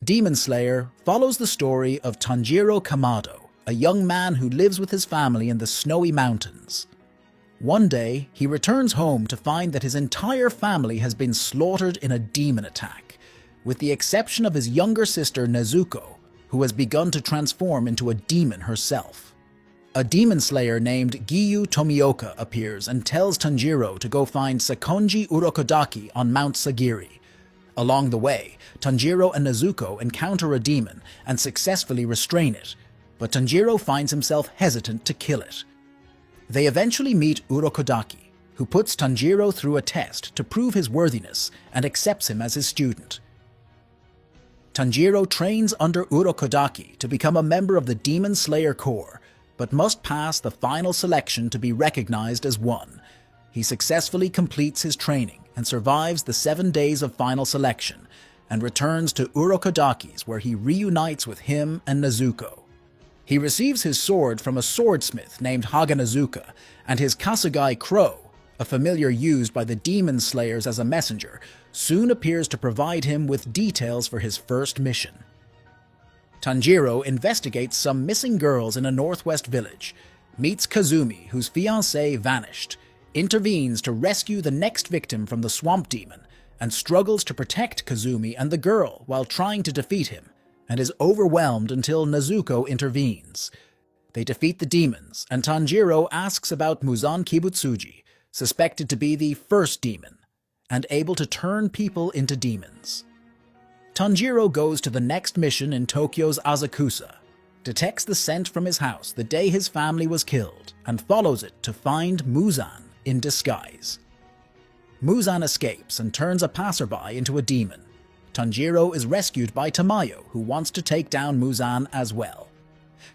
Demon Slayer follows the story of Tanjiro Kamado, a young man who lives with his family in the snowy mountains. One day, he returns home to find that his entire family has been slaughtered in a demon attack, with the exception of his younger sister Nezuko, who has begun to transform into a demon herself. A demon slayer named Giyu Tomioka appears and tells Tanjiro to go find Sakonji Urokodaki on Mount Sagiri. Along the way, Tanjiro and Nezuko encounter a demon and successfully restrain it, but Tanjiro finds himself hesitant to kill it. They eventually meet Urokodaki, who puts Tanjiro through a test to prove his worthiness and accepts him as his student. Tanjiro trains under Urokodaki to become a member of the Demon Slayer Corps, but must pass the final selection to be recognized as one. He successfully completes his training and survives the 7 days of final selection, and returns to Urokodaki's where he reunites with him and Nezuko. He receives his sword from a swordsmith named Haganazuka, and his Kasugai Crow, a familiar used by the Demon Slayers as a messenger, soon appears to provide him with details for his first mission. Tanjiro investigates some missing girls in a northwest village, meets Kazumi, whose fiancée vanished, intervenes to rescue the next victim from the swamp demon, and struggles to protect Kazumi and the girl while trying to defeat him, and is overwhelmed until Nezuko intervenes. They defeat the demons, and Tanjiro asks about Muzan Kibutsuji, suspected to be the first demon, and able to turn people into demons. Tanjiro goes to the next mission in Tokyo's Asakusa, detects the scent from his house the day his family was killed, and follows it to find Muzan in disguise. Muzan escapes and turns a passerby into a demon. Tanjiro is rescued by Tamayo, who wants to take down Muzan as well.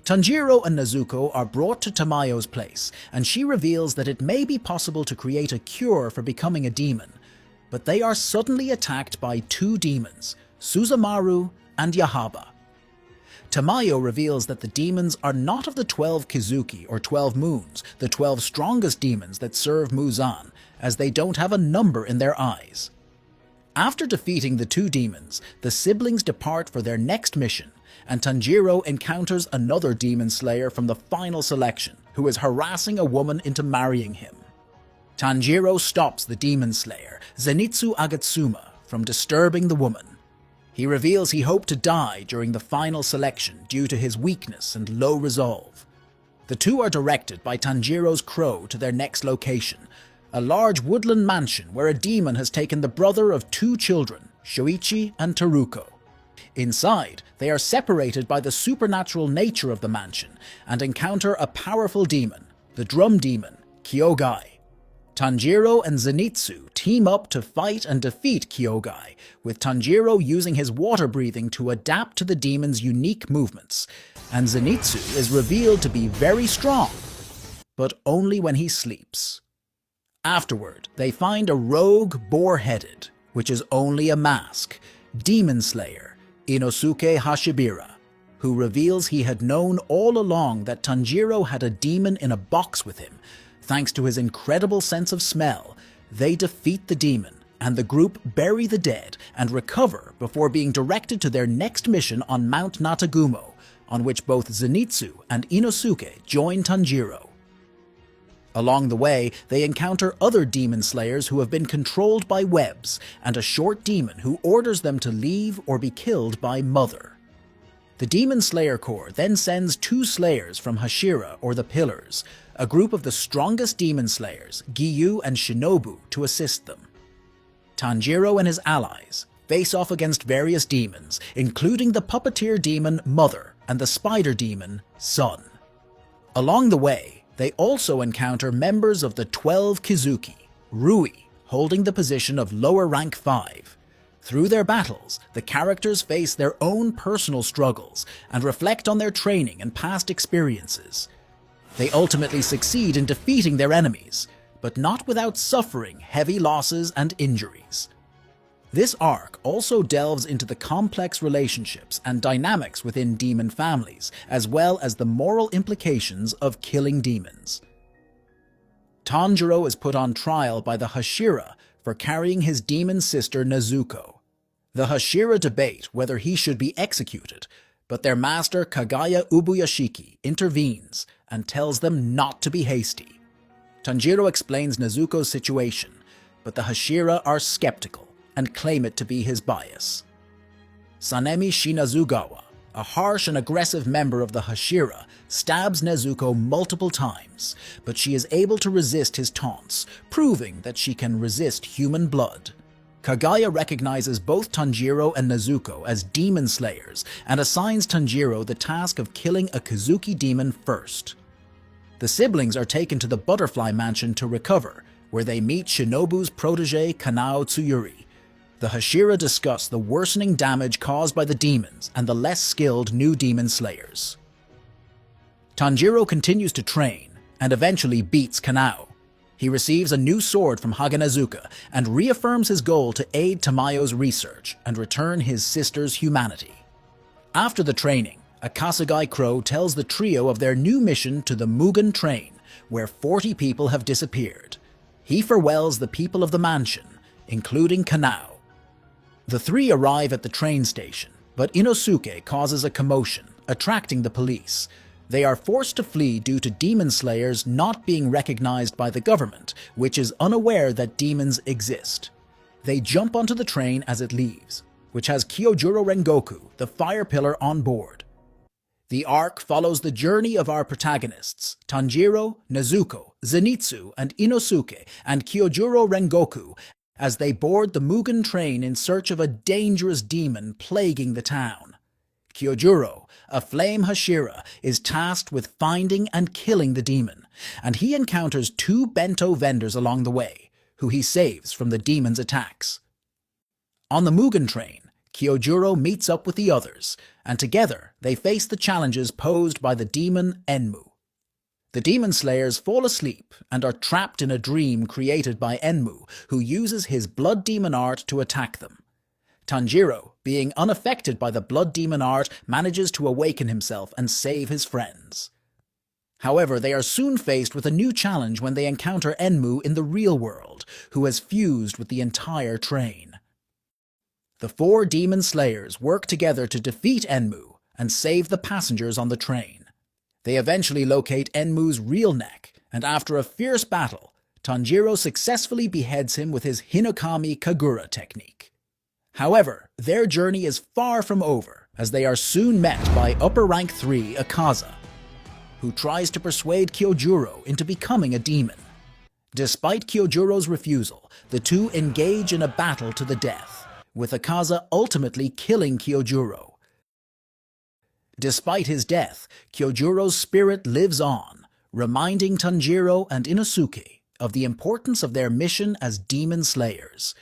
Tanjiro and Nezuko are brought to Tamayo's place, and she reveals that it may be possible to create a cure for becoming a demon, but they are suddenly attacked by 2 demons, Suzumaru and Yahaba. Tamayo reveals that the demons are not of the 12 Kizuki or 12 moons, the 12 strongest demons that serve Muzan, as they don't have a number in their eyes. After defeating the 2 demons, the siblings depart for their next mission, and Tanjiro encounters another demon slayer from the final selection, who is harassing a woman into marrying him. Tanjiro stops the demon slayer, Zenitsu Agatsuma, from disturbing the woman. He reveals he hoped to die during the final selection due to his weakness and low resolve. The 2 are directed by Tanjiro's crow to their next location, a large woodland mansion where a demon has taken the brother of 2 children, Shoichi and Teruko. Inside, they are separated by the supernatural nature of the mansion and encounter a powerful demon, the drum demon, Kyogai. Tanjiro and Zenitsu team up to fight and defeat Kyogai, with Tanjiro using his water breathing to adapt to the demon's unique movements, and Zenitsu is revealed to be very strong, but only when he sleeps. Afterward, they find a rogue boar-headed, which is only a mask, demon slayer, Inosuke Hashibira, who reveals he had known all along that Tanjiro had a demon in a box with him. Thanks to his incredible sense of smell, they defeat the demon, and the group bury the dead and recover before being directed to their next mission on Mount Natagumo, on which both Zenitsu and Inosuke join Tanjiro. Along the way, they encounter other demon slayers who have been controlled by webs, and a short demon who orders them to leave or be killed by Mother. The Demon Slayer Corps then sends 2 slayers from Hashira, or the Pillars, a group of the strongest demon slayers, Giyu and Shinobu, to assist them. Tanjiro and his allies face off against various demons, including the puppeteer demon Mother and the spider demon Sun. Along the way, they also encounter members of the 12 Kizuki, Rui, holding the position of lower rank 5. Through their battles, the characters face their own personal struggles and reflect on their training and past experiences. They ultimately succeed in defeating their enemies, but not without suffering heavy losses and injuries. This arc also delves into the complex relationships and dynamics within demon families, as well as the moral implications of killing demons. Tanjiro is put on trial by the Hashira for carrying his demon sister Nezuko. The Hashira debate whether he should be executed, but their master Kagaya Ubuyashiki intervenes and tells them not to be hasty. Tanjiro explains Nezuko's situation, but the Hashira are skeptical and claim it to be his bias. Sanemi Shinazugawa, a harsh and aggressive member of the Hashira, stabs Nezuko multiple times, but she is able to resist his taunts, proving that she can resist human blood. Kagaya recognizes both Tanjiro and Nezuko as demon slayers and assigns Tanjiro the task of killing a Kazuki demon first. The siblings are taken to the Butterfly Mansion to recover, where they meet Shinobu's protege Kanao Tsuyuri. The Hashira discuss the worsening damage caused by the demons and the less skilled new demon slayers. Tanjiro continues to train and eventually beats Kanao. He receives a new sword from Haganezuka and reaffirms his goal to aid Tamayo's research and return his sister's humanity. After the training, a Kasugai Crow tells the trio of their new mission to the Mugen train, where 40 people have disappeared. He farewells the people of the mansion, including Kanao. The three arrive at the train station, but Inosuke causes a commotion, attracting the police. They are forced to flee due to demon slayers not being recognized by the government, which is unaware that demons exist. They jump onto the train as it leaves, which has Kyojuro Rengoku, the fire pillar, on board. The arc follows the journey of our protagonists, Tanjiro, Nezuko, Zenitsu, and Inosuke, and Kyojuro Rengoku, as they board the Mugen train in search of a dangerous demon plaguing the town. Kyojuro, a flame Hashira, is tasked with finding and killing the demon, and he encounters two bento vendors along the way, who he saves from the demon's attacks. On the Mugen train, Kyojuro meets up with the others, and together they face the challenges posed by the demon Enmu. The demon slayers fall asleep and are trapped in a dream created by Enmu, who uses his blood demon art to attack them. Tanjiro, being unaffected by the blood demon art, manages to awaken himself and save his friends. However, they are soon faced with a new challenge when they encounter Enmu in the real world, who has fused with the entire train. The four demon slayers work together to defeat Enmu and save the passengers on the train. They eventually locate Enmu's real neck, and after a fierce battle, Tanjiro successfully beheads him with his Hinokami Kagura technique. However, their journey is far from over, as they are soon met by Upper Rank 3 Akaza, who tries to persuade Kyojuro into becoming a demon. Despite Kyojuro's refusal, the two engage in a battle to the death, with Akaza ultimately killing Kyojuro. Despite his death, Kyojuro's spirit lives on, reminding Tanjiro and Inosuke of the importance of their mission as demon slayers.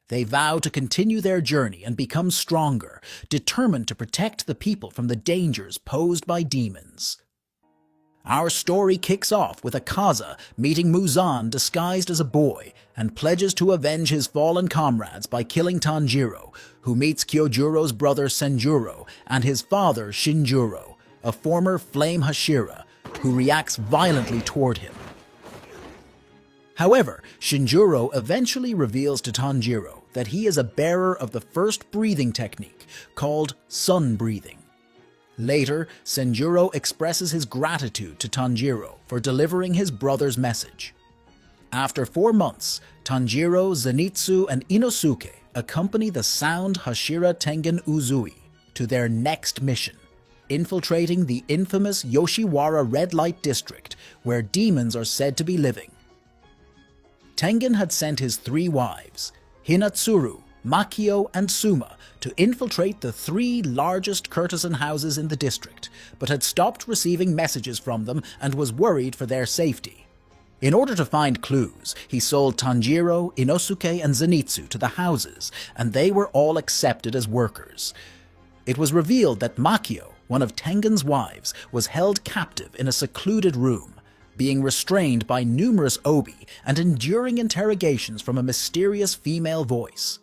They vow to continue their journey and become stronger, determined to protect the people from the dangers posed by demons. Our story kicks off with Akaza meeting Muzan disguised as a boy and pledges to avenge his fallen comrades by killing Tanjiro, who meets Kyojuro's brother Senjuro and his father Shinjuro, a former flame Hashira, who reacts violently toward him. However, Shinjuro eventually reveals to Tanjiro that he is a bearer of the first breathing technique, called sun breathing. Later, Senjuro expresses his gratitude to Tanjiro for delivering his brother's message. After 4 months, Tanjiro, Zenitsu, and Inosuke accompany the sound Hashira Tengen Uzui to their next mission, infiltrating the infamous Yoshiwara Red Light District, where demons are said to be living. Tengen had sent his 3 wives, Hinatsuru, Makio, and Suma, to infiltrate the 3 largest courtesan houses in the district, but had stopped receiving messages from them and was worried for their safety. In order to find clues, he sold Tanjiro, Inosuke, and Zenitsu to the houses, and they were all accepted as workers. It was revealed that Makio, one of Tengen's wives, was held captive in a secluded room, being restrained by numerous obi and enduring interrogations from a mysterious female voice.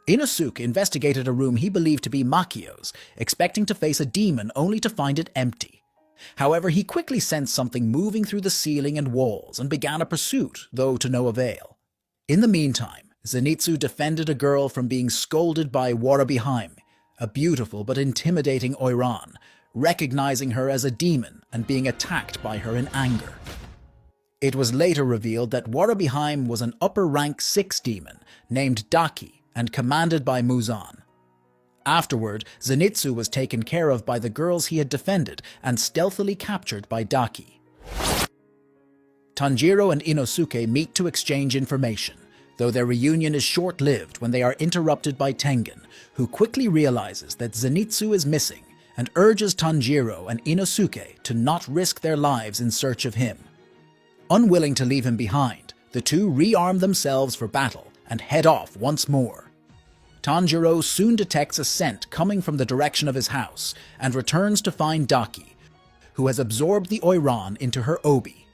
Inosuke investigated a room he believed to be Makio's, expecting to face a demon only to find it empty. However, he quickly sensed something moving through the ceiling and walls and began a pursuit, though to no avail. In the meantime, Zenitsu defended a girl from being scolded by Warabiheim, a beautiful but intimidating Oiran, recognizing her as a demon and being attacked by her in anger. It was later revealed that Warabiheim was an upper-rank 6 demon named Daki and commanded by Muzan. Afterward, Zenitsu was taken care of by the girls he had defended and stealthily captured by Daki. Tanjiro and Inosuke meet to exchange information, though their reunion is short-lived when they are interrupted by Tengen, who quickly realizes that Zenitsu is missing and urges Tanjiro and Inosuke to not risk their lives in search of him. Unwilling to leave him behind, the two rearm themselves for battle and head off once more. Tanjiro soon detects a scent coming from the direction of his house and returns to find Daki, who has absorbed the Oiran into her obi.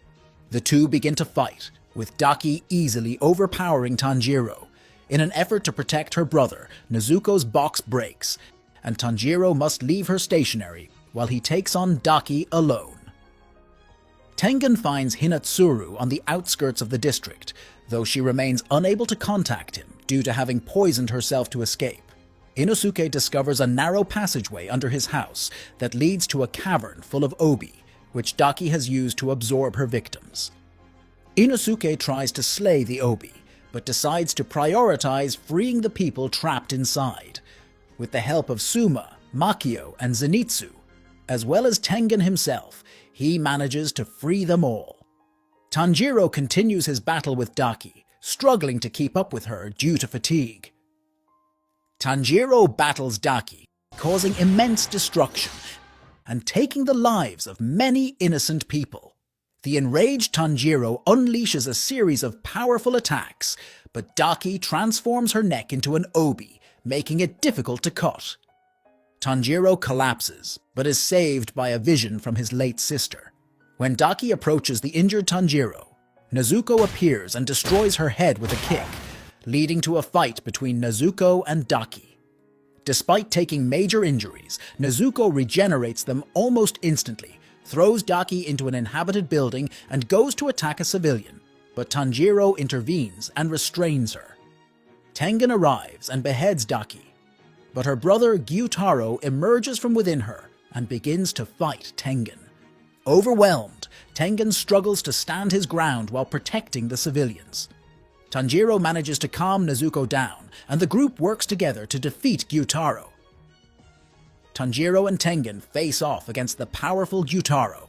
The two begin to fight, with Daki easily overpowering Tanjiro. In an effort to protect her brother, Nezuko's box breaks, and Tanjiro must leave her stationary while he takes on Daki alone. Tengen finds Hinatsuru on the outskirts of the district, though she remains unable to contact him due to having poisoned herself to escape. Inosuke discovers a narrow passageway under his house that leads to a cavern full of obi, which Daki has used to absorb her victims. Inosuke tries to slay the obi, but decides to prioritize freeing the people trapped inside. With the help of Suma, Makio, and Zenitsu, as well as Tengen himself, he manages to free them all. Tanjiro continues his battle with Daki, struggling to keep up with her due to fatigue. Tanjiro battles Daki, causing immense destruction and taking the lives of many innocent people. The enraged Tanjiro unleashes a series of powerful attacks, but Daki transforms her neck into an obi, making it difficult to cut. Tanjiro collapses, but is saved by a vision from his late sister. When Daki approaches the injured Tanjiro, Nezuko appears and destroys her head with a kick, leading to a fight between Nezuko and Daki. Despite taking major injuries, Nezuko regenerates them almost instantly, throws Daki into an inhabited building and goes to attack a civilian, but Tanjiro intervenes and restrains her. Tengen arrives and beheads Daki, but her brother Gyutaro emerges from within her and begins to fight Tengen. Overwhelmed, Tengen struggles to stand his ground while protecting the civilians. Tanjiro manages to calm Nezuko down, and the group works together to defeat Gyutaro. Tanjiro and Tengen face off against the powerful Gyutaro.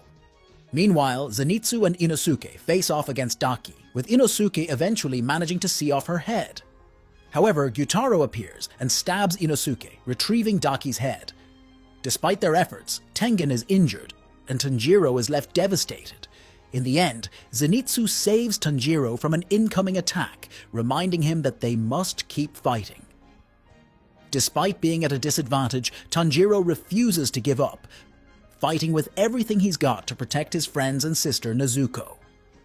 Meanwhile, Zenitsu and Inosuke face off against Daki, with Inosuke eventually managing to see off her head. However, Gyutaro appears and stabs Inosuke, retrieving Daki's head. Despite their efforts, Tengen is injured, and Tanjiro is left devastated. In the end, Zenitsu saves Tanjiro from an incoming attack, reminding him that they must keep fighting. Despite being at a disadvantage, Tanjiro refuses to give up, fighting with everything he's got to protect his friends and sister Nezuko.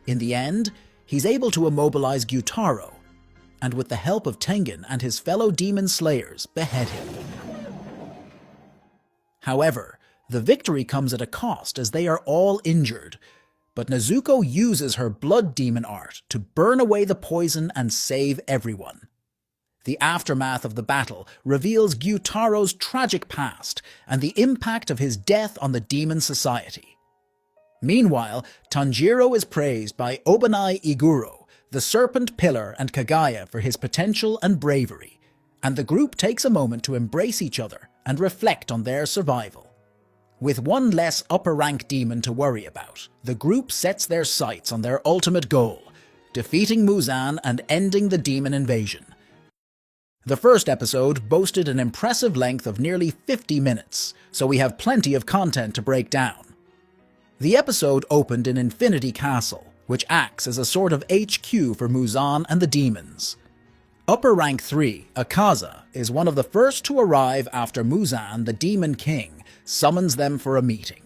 In the end, he's able to immobilize Gyutaro, and with the help of Tengen and his fellow demon slayers, behead him. However, the victory comes at a cost as they are all injured, but Nezuko uses her blood demon art to burn away the poison and save everyone. The aftermath of the battle reveals Gyutaro's tragic past and the impact of his death on the demon society. Meanwhile, Tanjiro is praised by Obanai Iguro, the Serpent Pillar, and Kagaya for his potential and bravery, and the group takes a moment to embrace each other and reflect on their survival. With one less upper-rank demon to worry about, the group sets their sights on their ultimate goal, defeating Muzan and ending the demon invasion. The first episode boasted an impressive length of nearly 50 minutes, so we have plenty of content to break down. The episode opened in Infinity Castle, which acts as a sort of HQ for Muzan and the demons. Upper rank 3, Akaza, is one of the first to arrive after Muzan, the Demon King, summons them for a meeting.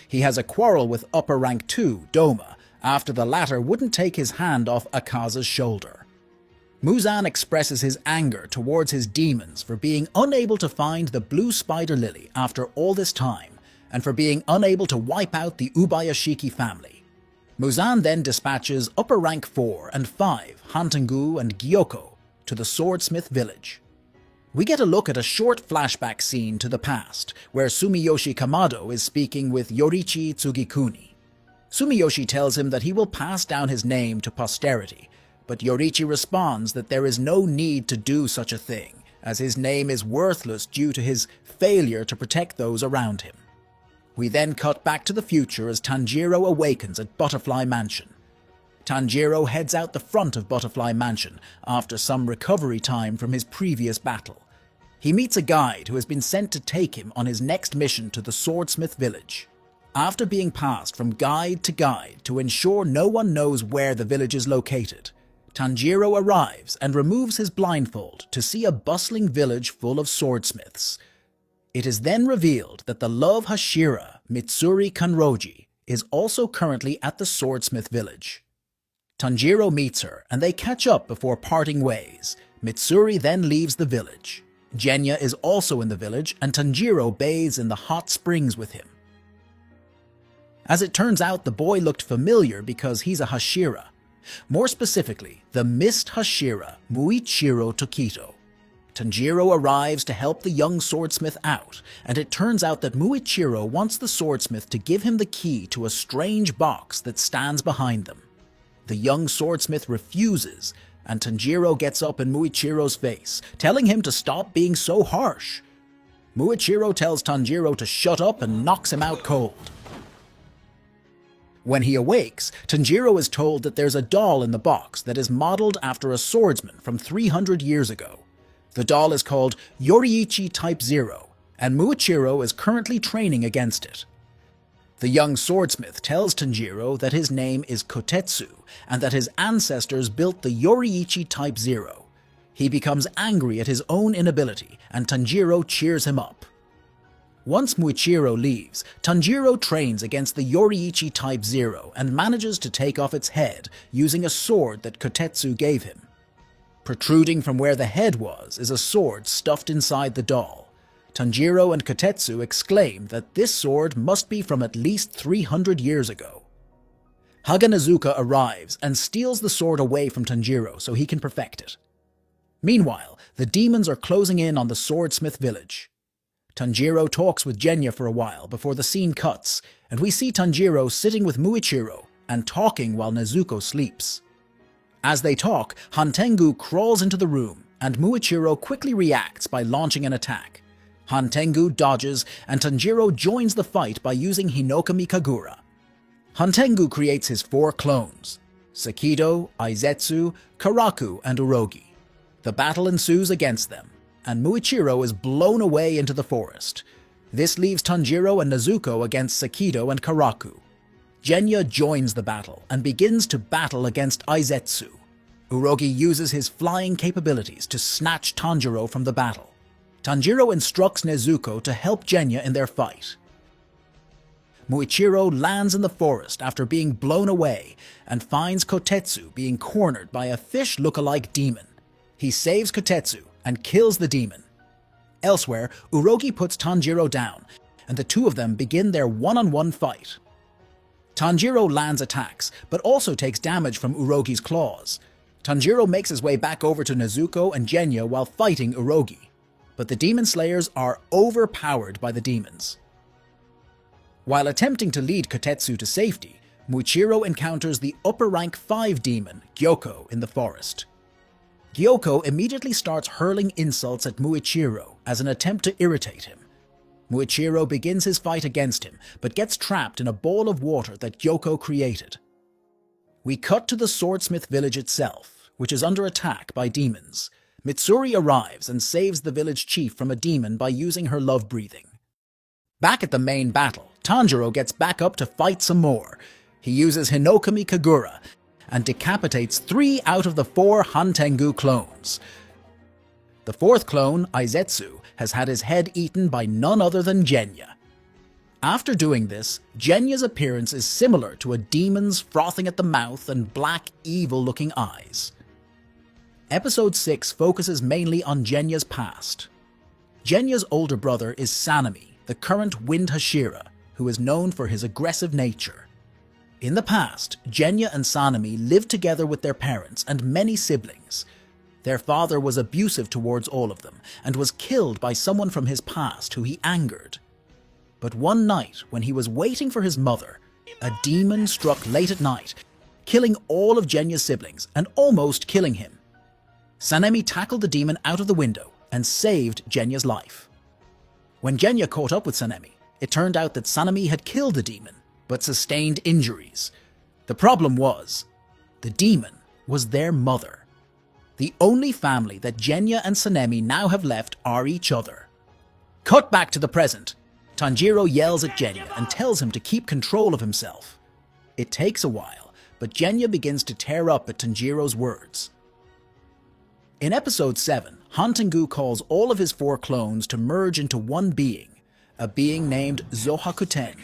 He has a quarrel with upper rank 2, Doma, after the latter wouldn't take his hand off Akaza's shoulder. Muzan expresses his anger towards his demons for being unable to find the blue spider lily after all this time, and for being unable to wipe out the Ubayashiki family. Muzan then dispatches upper rank 4 and 5, Hantengu and Gyoko, to the Swordsmith Village. We get a look at a short flashback scene to the past, where Sumiyoshi Kamado is speaking with Yoriichi Tsugikuni. Sumiyoshi tells him that he will pass down his name to posterity, but Yoriichi responds that there is no need to do such a thing, as his name is worthless due to his failure to protect those around him. We then cut back to the future as Tanjiro awakens at Butterfly Mansion. Tanjiro heads out the front of Butterfly Mansion after some recovery time from his previous battle. He meets a guide who has been sent to take him on his next mission to the Swordsmith Village. After being passed from guide to guide to ensure no one knows where the village is located, Tanjiro arrives and removes his blindfold to see a bustling village full of swordsmiths. It is then revealed that the love Hashira, Mitsuri Kanroji, is also currently at the Swordsmith Village. Tanjiro meets her and they catch up before parting ways. Mitsuri then leaves the village. Genya is also in the village and Tanjiro bathes in the hot springs with him. As it turns out, the boy looked familiar because he's a Hashira. More specifically, the Mist Hashira, Muichiro Tokito. Tanjiro arrives to help the young swordsmith out, and it turns out that Muichiro wants the swordsmith to give him the key to a strange box that stands behind them. The young swordsmith refuses, and Tanjiro gets up in Muichiro's face, telling him to stop being so harsh. Muichiro tells Tanjiro to shut up and knocks him out cold. When he awakes, Tanjiro is told that there's a doll in the box that is modeled after a swordsman from 300 years ago. The doll is called Yoriichi Type 0, and Muichiro is currently training against it. The young swordsmith tells Tanjiro that his name is Kotetsu, and that his ancestors built the Yoriichi Type 0. He becomes angry at his own inability, and Tanjiro cheers him up. Once Muichiro leaves, Tanjiro trains against the Yoriichi Type 0 and manages to take off its head using a sword that Kotetsu gave him. Protruding from where the head was is a sword stuffed inside the doll. Tanjiro and Kotetsu exclaim that this sword must be from at least 300 years ago. Haganezuka arrives and steals the sword away from Tanjiro so he can perfect it. Meanwhile, the demons are closing in on the Swordsmith Village. Tanjiro talks with Genya for a while before the scene cuts, and we see Tanjiro sitting with Muichiro and talking while Nezuko sleeps. As they talk, Hantengu crawls into the room, and Muichiro quickly reacts by launching an attack. Hantengu dodges, and Tanjiro joins the fight by using Hinokami Kagura. Hantengu creates his 4 clones: Sakido, Aizetsu, Karaku, and Urogi. The battle ensues against them, and Muichiro is blown away into the forest. This leaves Tanjiro and Nezuko against Sakido and Karaku. Genya joins the battle and begins to battle against Aizetsu. Urogi uses his flying capabilities to snatch Tanjiro from the battle. Tanjiro instructs Nezuko to help Genya in their fight. Muichiro lands in the forest after being blown away and finds Kotetsu being cornered by a fish look-alike demon. He saves Kotetsu and kills the demon. Elsewhere, Urogi puts Tanjiro down, and the two of them begin their one-on-one fight. Tanjiro lands attacks, but also takes damage from Urogi's claws. Tanjiro makes his way back over to Nezuko and Genya while fighting Urogi, but the Demon Slayers are overpowered by the demons. While attempting to lead Kotetsu to safety, Muichiro encounters the upper rank 5 demon, Gyoko, in the forest. Gyoko immediately starts hurling insults at Muichiro as an attempt to irritate him. Muichiro begins his fight against him, but gets trapped in a bowl of water that Gyoko created. We cut to the Swordsmith Village itself, which is under attack by demons. Mitsuri arrives and saves the village chief from a demon by using her love breathing. Back at the main battle, Tanjiro gets back up to fight some more. He uses Hinokami Kagura and decapitates 3 out of the 4 Hantengu clones. The 4th clone, Aizetsu, has had his head eaten by none other than Genya. After doing this, Genya's appearance is similar to a demon's frothing at the mouth and black, evil-looking eyes. Episode 6 focuses mainly on Genya's past. Genya's older brother is Sanemi, the current Wind Hashira, who is known for his aggressive nature. In the past, Genya and Sanemi lived together with their parents and many siblings. Their father was abusive towards all of them and was killed by someone from his past who he angered. But one night, when he was waiting for his mother, a demon struck late at night, killing all of Genya's siblings and almost killing him. Sanemi tackled the demon out of the window and saved Genya's life. When Genya caught up with Sanemi, it turned out that Sanemi had killed the demon, but sustained injuries. The problem was, the demon was their mother. The only family that Genya and Sanemi now have left are each other. Cut back to the present. Tanjiro yells at Genya and tells him to keep control of himself. It takes a while, but Genya begins to tear up at Tanjiro's words. In episode 7, Hantengu calls all of his 4 clones to merge into one being, a being named Zohakuten.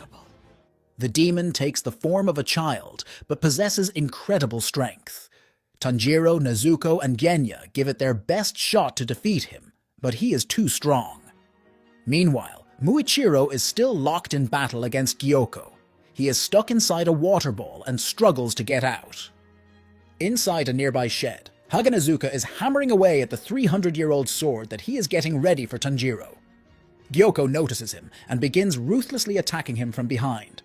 The demon takes the form of a child, but possesses incredible strength. Tanjiro, Nezuko, and Genya give it their best shot to defeat him, but he is too strong. Meanwhile, Muichiro is still locked in battle against Gyoko. He is stuck inside a water ball and struggles to get out. Inside a nearby shed, Haganezuka is hammering away at the 300-year-old sword that he is getting ready for Tanjiro. Gyoko notices him and begins ruthlessly attacking him from behind.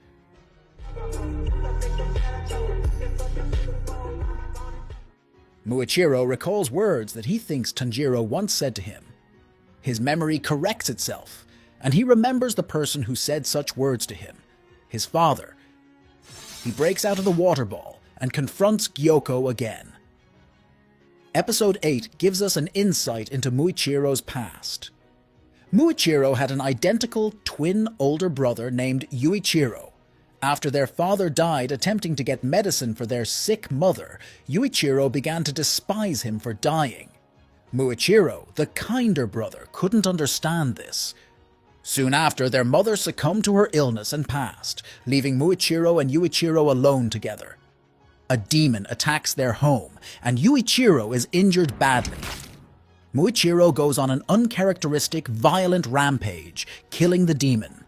Muichiro recalls words that he thinks Tanjiro once said to him. His memory corrects itself, and he remembers the person who said such words to him, his father. He breaks out of the water ball and confronts Gyoko again. Episode 8 gives us an insight into Muichiro's past. Muichiro had an identical twin older brother named Yuichiro. After their father died attempting to get medicine for their sick mother, Yuichiro began to despise him for dying. Muichiro, the kinder brother, couldn't understand this. Soon after, their mother succumbed to her illness and passed, leaving Muichiro and Yuichiro alone together. A demon attacks their home, and Yuichiro is injured badly. Muichiro goes on an uncharacteristic, violent rampage, killing the demon.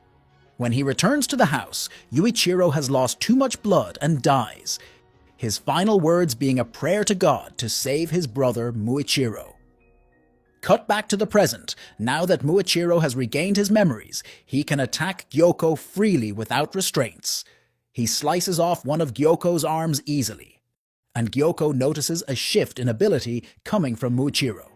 When he returns to the house, Yuichiro has lost too much blood and dies, his final words being a prayer to God to save his brother Muichiro. Cut back to the present. Now that Muichiro has regained his memories, he can attack Gyoko freely without restraints. He slices off one of Gyoko's arms easily, and Gyoko notices a shift in ability coming from Muichiro.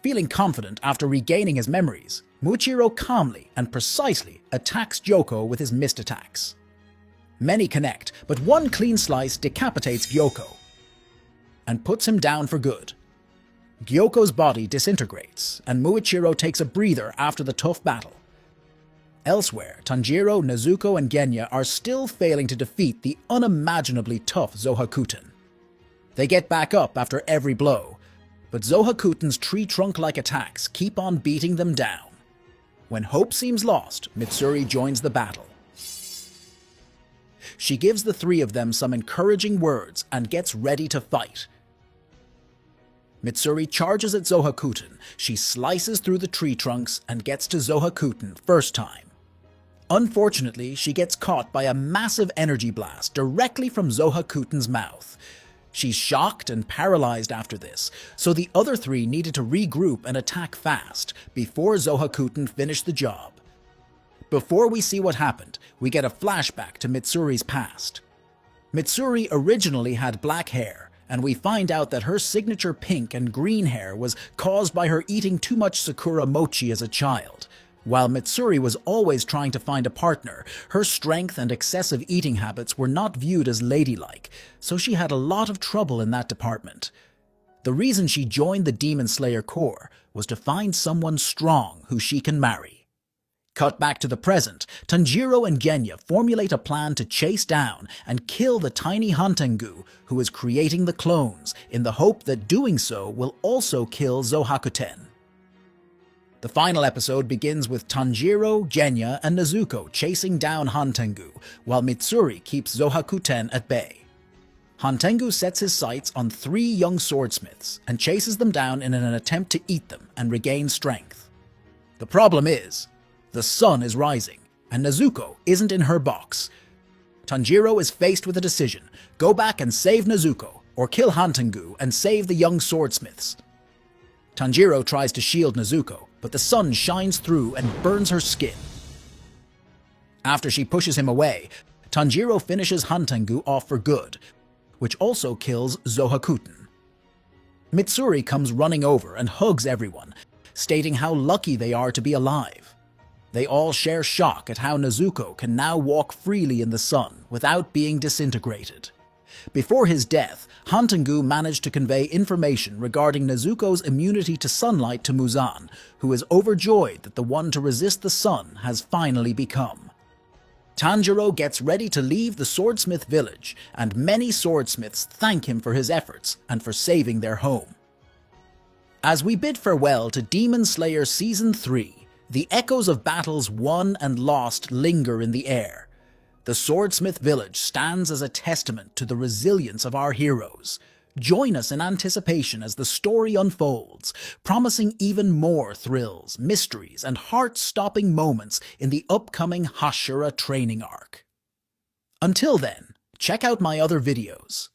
Feeling confident after regaining his memories, Muichiro calmly and precisely attacks Gyoko with his mist attacks. Many connect, but one clean slice decapitates Gyoko and puts him down for good. Gyoko's body disintegrates, and Muichiro takes a breather after the tough battle. Elsewhere, Tanjiro, Nezuko, and Genya are still failing to defeat the unimaginably tough Zohakuten. They get back up after every blow, but Zohakuten's tree trunk-like attacks keep on beating them down. When hope seems lost, Mitsuri joins the battle. She gives the 3 of them some encouraging words and gets ready to fight. Mitsuri charges at Zohakuten. She slices through the tree trunks and gets to Zohakuten first time. Unfortunately, she gets caught by a massive energy blast directly from Zohakuten's mouth. She's shocked and paralyzed after this, so the other 3 needed to regroup and attack fast before Zohakuten finished the job. Before we see what happened, we get a flashback to Mitsuri's past. Mitsuri originally had black hair, and we find out that her signature pink and green hair was caused by her eating too much Sakura mochi as a child. While Mitsuri was always trying to find a partner, her strength and excessive eating habits were not viewed as ladylike, so she had a lot of trouble in that department. The reason she joined the Demon Slayer Corps was to find someone strong who she can marry. Cut back to the present, Tanjiro and Genya formulate a plan to chase down and kill the tiny Hantengu who is creating the clones, in the hope that doing so will also kill Zohakuten. The final episode begins with Tanjiro, Genya, and Nezuko chasing down Hantengu, while Mitsuri keeps Zohakuten at bay. Hantengu sets his sights on 3 young swordsmiths and chases them down in an attempt to eat them and regain strength. The problem is, the sun is rising, and Nezuko isn't in her box. Tanjiro is faced with a decision: go back and save Nezuko, or kill Hantengu and save the young swordsmiths. Tanjiro tries to shield Nezuko, but the sun shines through and burns her skin. After she pushes him away, Tanjiro finishes Hantengu off for good, which also kills Zohakuten. Mitsuri comes running over and hugs everyone, stating how lucky they are to be alive. They all share shock at how Nezuko can now walk freely in the sun without being disintegrated. Before his death, Hantengu managed to convey information regarding Nezuko's immunity to sunlight to Muzan, who is overjoyed that the one to resist the sun has finally become. Tanjiro gets ready to leave the Swordsmith Village, and many swordsmiths thank him for his efforts and for saving their home. As we bid farewell to Demon Slayer Season 3, the echoes of battles won and lost linger in the air. The Swordsmith Village stands as a testament to the resilience of our heroes. Join us in anticipation as the story unfolds, promising even more thrills, mysteries, and heart-stopping moments in the upcoming Hashira training arc. Until then, check out my other videos.